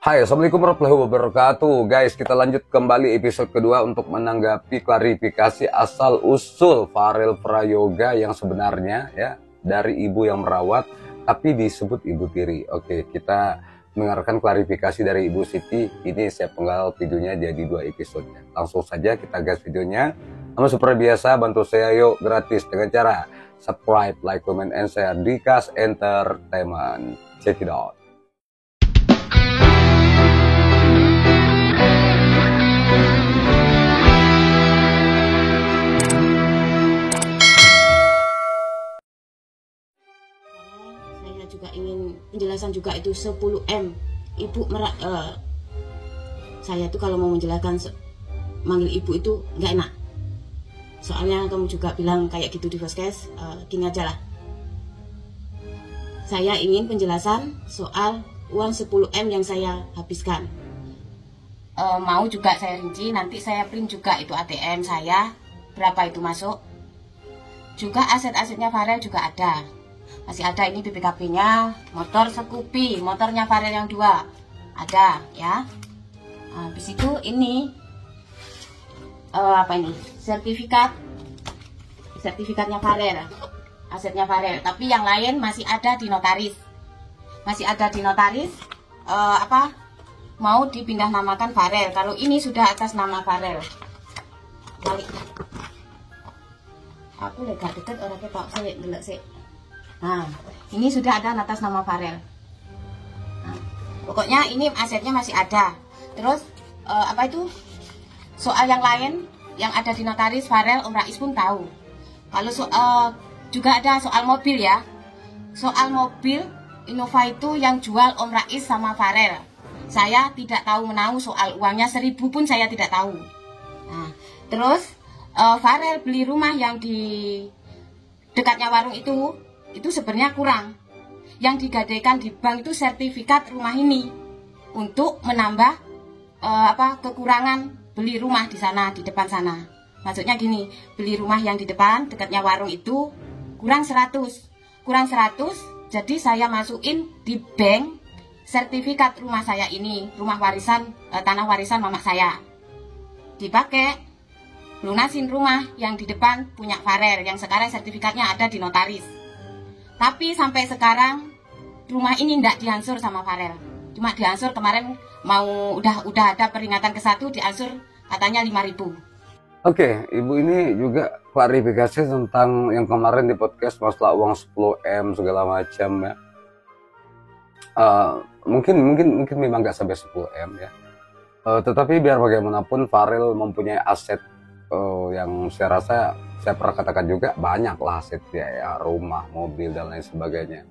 Hai, Assalamualaikum warahmatullahi wabarakatuh. Guys, kita lanjut kembali episode kedua untuk menanggapi klarifikasi asal-usul Farel Prayoga yang sebenarnya ya dari ibu yang merawat tapi disebut ibu tiri. Oke, kita mendengarkan klarifikasi dari Ibu Siti. Ini saya penggal videonya jadi 2 episode. Langsung saja kita gas videonya. Namun seperti biasa, bantu saya yuk gratis dengan cara subscribe, like, comment, and share di Kas Entertainment. Check it out. Saya juga ingin penjelasan juga itu 10M. Ibu saya tuh kalau mau menjelaskan manggil ibu itu nggak enak. Soalnya kamu juga bilang kayak gitu di podcast. Gini aja lah. Saya ingin penjelasan soal uang 10M yang saya habiskan. Mau juga saya rinci, nanti saya print juga itu ATM saya, berapa itu masuk. Juga aset-asetnya Farel juga ada. Masih ada ini BPKB-nya, motor Scoopy, motornya Farel yang 2 ada ya. Habis itu ini apa ini? Sertifikatnya Farel, asetnya Farel. Tapi yang lain masih ada di notaris. Masih ada di notaris mau dipindah namakan Farel. Kalau ini sudah atas nama Farel. Balik. Aku lega deket orangnya Pak saya delok sih. Nah, ini sudah ada atas nama Farel. Nah, pokoknya ini asetnya masih ada. Terus apa itu? Soal yang lain yang ada di notaris Farel, Om Rais pun tahu. Kalau juga ada soal mobil ya. Soal mobil Innova itu yang jual Om Rais sama Farel. Saya tidak tahu menahu soal uangnya 1000 pun saya tidak tahu. Nah, terus Farel beli rumah yang di dekatnya warung itu sebenarnya kurang. Yang digadaikan di bank itu sertifikat rumah ini untuk menambah kekurangan beli rumah di sana, di depan sana. Maksudnya gini, beli rumah yang di depan dekatnya warung itu kurang 100. Kurang 100, jadi saya masukin di bank sertifikat rumah saya ini, rumah warisan, tanah warisan mama saya. Dipakai lunasin rumah yang di depan punya Farel yang sekarang sertifikatnya ada di notaris. Tapi sampai sekarang rumah ini tidak diansur sama Farel. Cuma diansur kemarin udah ada peringatan ke-1 diansur katanya 5.000. Oke, Ibu ini juga klarifikasi tentang yang kemarin di podcast masalah uang 10M segala macam ya. Mungkin memang nggak sampai 10M ya. Tetapi biar bagaimanapun Farel mempunyai aset yang saya rasa saya pernah katakan juga banyak lah asetnya ya, rumah, mobil dan lain sebagainya.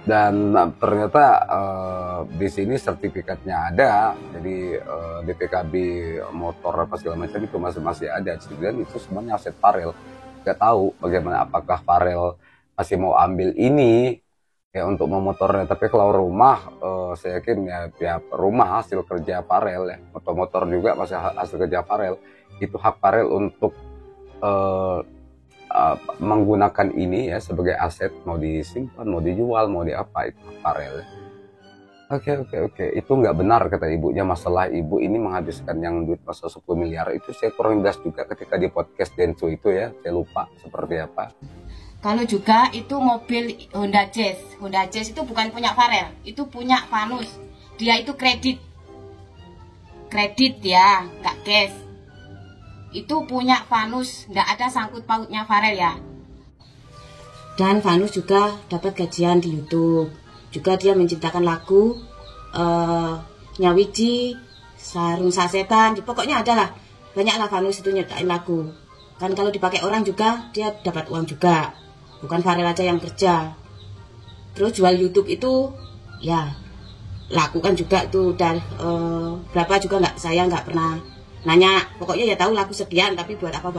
Dan ternyata di sini sertifikatnya ada, jadi BPKB motor apa segala macam itu masih ada. Dan itu semuanya aset Farel. Gak tahu bagaimana, apakah Farel masih mau ambil ini ya untuk memotornya. Tapi kalau rumah saya yakin ya rumah hasil kerja Farel ya, motor juga masih hasil kerja Farel. Itu hak Farel untuk menggunakan ini ya sebagai aset, mau disimpan, mau dijual, mau diapa, itu hak Farel. Oke. Itu nggak benar kata ibunya. Masalah ibu ini menghabiskan yang duit masa 10 miliar itu saya kurang jelas juga ketika di podcast Densu itu ya. Saya lupa seperti apa. Kalau juga itu mobil Honda Jazz. Honda Jazz itu bukan punya Farel, itu punya Vanus. Dia itu kredit ya, nggak cash. Itu punya Vanus, nggak ada sangkut pautnya Farel ya. Dan Vanus juga dapat gajian di YouTube. Juga dia menciptakan lagu Nyawiji, Sarung Sasetan, pokoknya ada lah. Banyak lah Vanus itu nyiptain lagu. Kan kalau dipakai orang juga dia dapat uang juga. Bukan Farel aja yang kerja. Terus jual YouTube itu ya lakukan juga itu, dan berapa juga saya nggak pernah nanya. Pokoknya ya tahu lagu sekian, tapi buat apa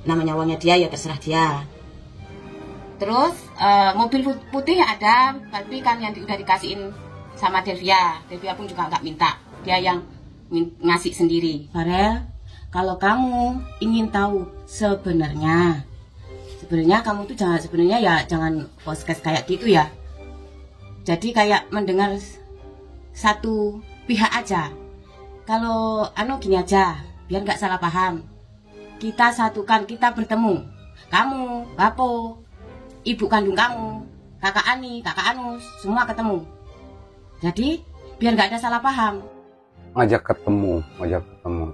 namanya uangnya dia ya terserah dia. Terus mobil putih ada, tapi kan yang udah dikasihin sama Delvia pun juga nggak minta, dia yang ngasih sendiri. Farel, kalau kamu ingin tahu sebenarnya kamu tuh jangan podcast kayak gitu ya. Jadi kayak mendengar satu pihak aja. Kalau gini aja, biar nggak salah paham. Kita satukan, kita bertemu. Kamu, Bapo, ibu kandung kamu, kakak Ani, kakak Anus, semua ketemu. Jadi biar nggak ada salah paham. Ngajak ketemu.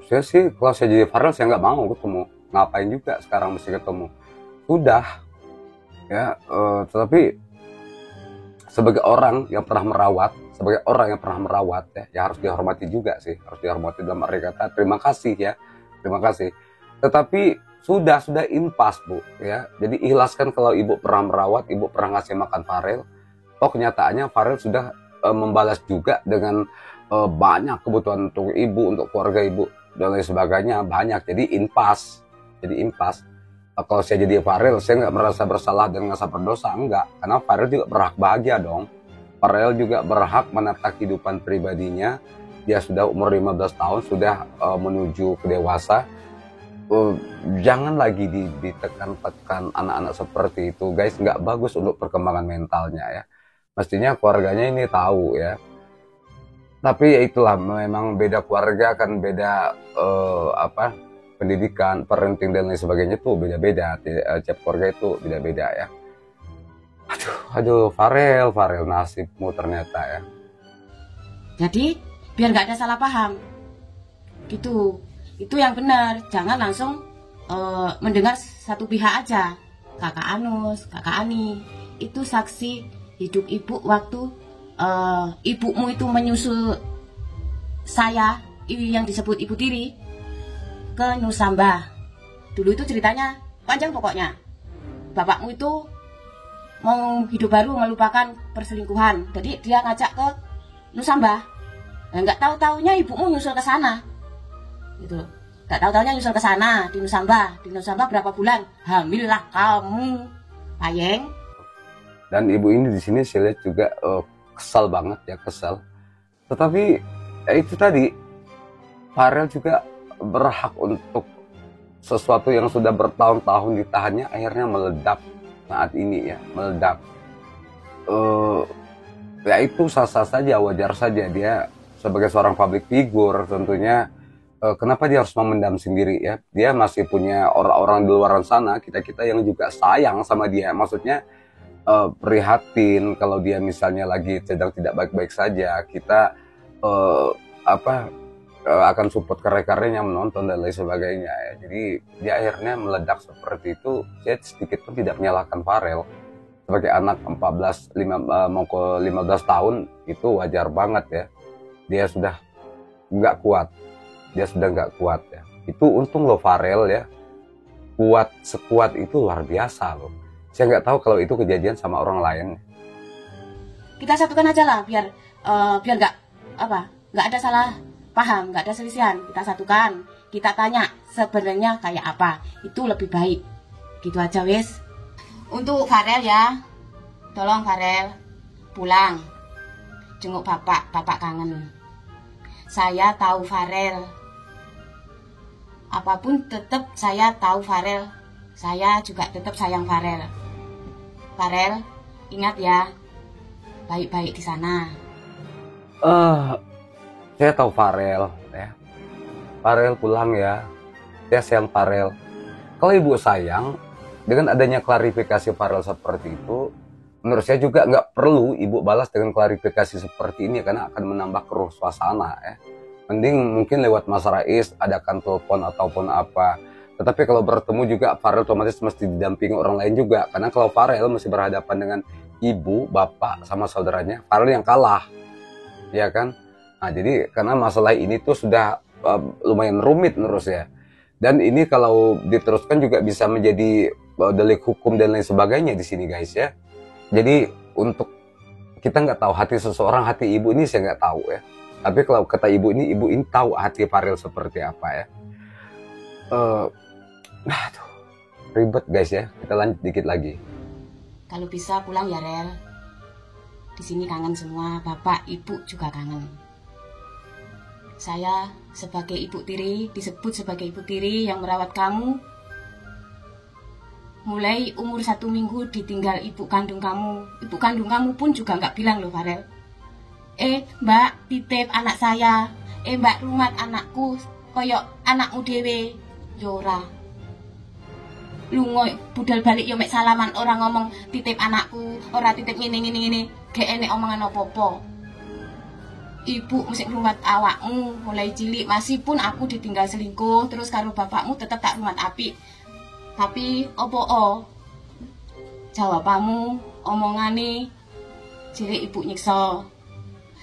Saya sih kalau saya jadi Farel saya nggak mau ketemu. Ngapain juga sekarang mesti ketemu. Sudah, ya. Tetapi sebagai orang yang pernah merawat, ya harus dihormati juga sih. Harus dihormati dalam arti kata terima kasih ya, terima kasih. Tetapi sudah impas Bu ya. Jadi ikhlaskan kalau ibu pernah merawat, ibu pernah ngasih makan Farel. Oh kenyataannya Farel sudah membalas juga dengan banyak kebutuhan untuk ibu, untuk keluarga ibu dan lain sebagainya banyak. Jadi impas. Kalau saya jadi Farel, saya nggak merasa bersalah dan ngerasa berdosa, enggak. Karena Farel juga berhak bahagia dong. Farel juga berhak menata kehidupan pribadinya. Dia sudah umur 15 tahun, sudah menuju ke dewasa. Jangan lagi ditekan-tekan anak-anak seperti itu, guys. Nggak bagus untuk perkembangan mentalnya ya. Mestinya keluarganya ini tahu ya. Tapi ya itulah, memang beda keluarga kan, beda pendidikan, parenting dan lain sebagainya tuh beda-beda. Tiap keluarga itu beda-beda ya. Aduh, Farel nasibmu ternyata ya. Jadi biar nggak ada salah paham, gitu. Itu yang benar. Jangan langsung mendengar satu pihak aja. Kakak Anus, kakak Ani, itu saksi hidup ibu waktu ibumu itu menyusul saya, yang disebut ibu tiri, ke Nusambah. Dulu itu ceritanya panjang pokoknya. Bapakmu itu mau hidup baru, melupakan perselingkuhan. Jadi dia ngajak ke Nusambah. Nggak tahu-taunya ibumu nyusul ke sana. Gitu. Nggak tahu-taunya nyusul ke sana di Nusambah. Di Nusambah berapa bulan? Hamillah kamu, Payeng. Dan ibu ini di sini saya lihat juga kesal banget ya, kesal. Tetapi itu tadi, Farel juga berhak untuk sesuatu yang sudah bertahun-tahun ditahannya akhirnya meledak saat ini ya, meledak. Ya itu sah-sah saja, wajar saja. Dia sebagai seorang public figure tentunya kenapa dia harus memendam sendiri ya. Dia masih punya orang-orang di luar sana, kita-kita yang juga sayang sama dia. Maksudnya prihatin kalau dia misalnya lagi sedang tidak baik-baik saja, kita akan support karya-karyanya, menonton dan lain sebagainya ya. Jadi dia akhirnya meledak seperti itu. Saya sedikit pun tidak menyalahkan Farel. Sebagai anak 15 tahun itu wajar banget ya. Dia sudah nggak kuat ya. Itu untung loh Farel ya, kuat sekuat itu, luar biasa loh. Saya nggak tahu kalau itu kejadian sama orang lain. Kita satukan aja lah biar nggak ada salah paham, nggak ada selisihan. Kita satukan, kita tanya sebenarnya kayak apa, itu lebih baik. Gitu aja wes. Untuk Farel ya, tolong Farel pulang, jenguk bapak kangen. Saya tahu Farel, apapun tetap saya tahu Farel. Saya juga tetap sayang Farel. Farel, ingat ya, baik-baik di sana. Saya tahu Farel ya. Farel pulang ya. Saya sayang Farel. Kalau ibu sayang, dengan adanya klarifikasi Farel seperti itu, menurut saya juga nggak perlu ibu balas dengan klarifikasi seperti ini karena akan menambah keruh suasana ya. Mending mungkin lewat Mas Rais adakan telepon ataupun apa. Tetapi kalau bertemu juga Farel otomatis mesti didampingi orang lain juga. Karena kalau Farel masih berhadapan dengan ibu, bapak, sama saudaranya, Farel yang kalah. Ya kan? Nah jadi karena masalah ini tuh sudah lumayan rumit menurut saya. Dan ini kalau diteruskan juga bisa menjadi delik hukum dan lain sebagainya di sini guys ya. Jadi untuk kita nggak tahu hati seseorang, hati ibu ini saya nggak tahu ya. Tapi kalau kata ibu ini tahu hati Farel seperti apa ya. Ribet guys ya. Kita lanjut dikit lagi. Kalau bisa pulang ya Rel. Di sini kangen semua, bapak, ibu juga kangen. Saya sebagai ibu tiri, disebut sebagai ibu tiri yang merawat kamu. Mulai umur 1 minggu ditinggal ibu kandung kamu. Ibu kandung kamu pun juga nggak bilang loh Farel. Mbak titip anak saya, Mbak rumat anakku koyok anakmu dewe. Yora lungo budal balik yo mek salaman, orang ngomong titip anakku, ora titip ngene gak enek omongan apa-apa. Ibu mesti rumat awakmu mulai cilik, masih pun aku ditinggal selingkuh terus karo bapakmu tetep tak rumat apik. Tapi opo jawabanmu omongane cilik ibu nyiksa.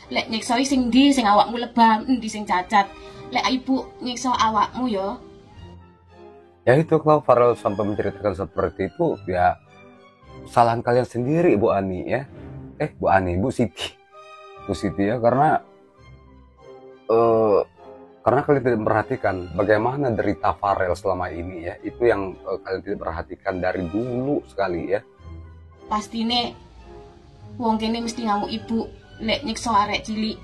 Lek nyiksa sing ndi sing awakmu lebam, endi sing cacat. Lek ibu nyiksa awakmu ya. Ya itu kalau Farel sampai menceritakan seperti itu ya kesalahan kalian sendiri Bu Ani ya. Bu Ani, Bu Siti. Bu Siti ya, karena kalian tidak memperhatikan bagaimana derita Farel selama ini ya. Itu yang kalian tidak perhatikan dari dulu sekali ya. Pastine wong kene mesti ngamuk ibu lek nyiksa arek cilik.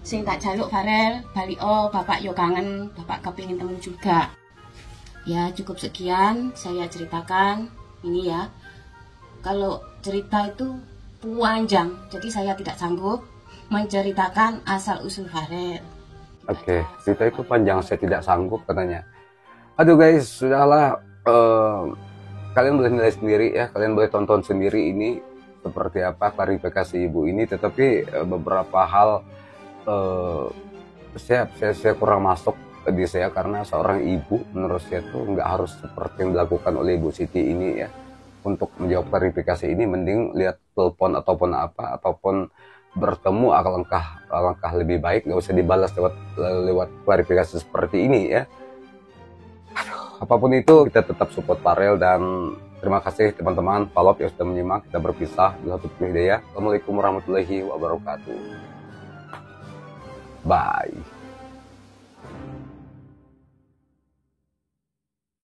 Sing tak jaluk Farel, balik bapak yo kangen, bapak kepingin temu juga. Ya cukup sekian saya ceritakan ini ya. Kalau cerita itu panjang, jadi saya tidak sanggup menceritakan asal usul Farel. Oke, cerita itu panjang, saya tidak sanggup katanya. Aduh guys, sudahlah. Kalian boleh nilai sendiri ya, kalian boleh tonton sendiri ini seperti apa klarifikasi ibu ini. Tetapi beberapa hal saya kurang masuk di saya, karena seorang ibu menurut saya tuh nggak harus seperti yang dilakukan oleh Ibu Siti ini ya. Untuk menjawab klarifikasi ini mending lihat telepon ataupun apa, ataupun bertemu alangkah lebih baik, nggak usah dibalas lewat klarifikasi seperti ini ya. Aduh, apapun itu kita tetap support Farel, dan terima kasih teman-teman Palop yang sudah menyimak. Kita berpisah. Assalamualaikum warahmatullahi wabarakatuh. Bye.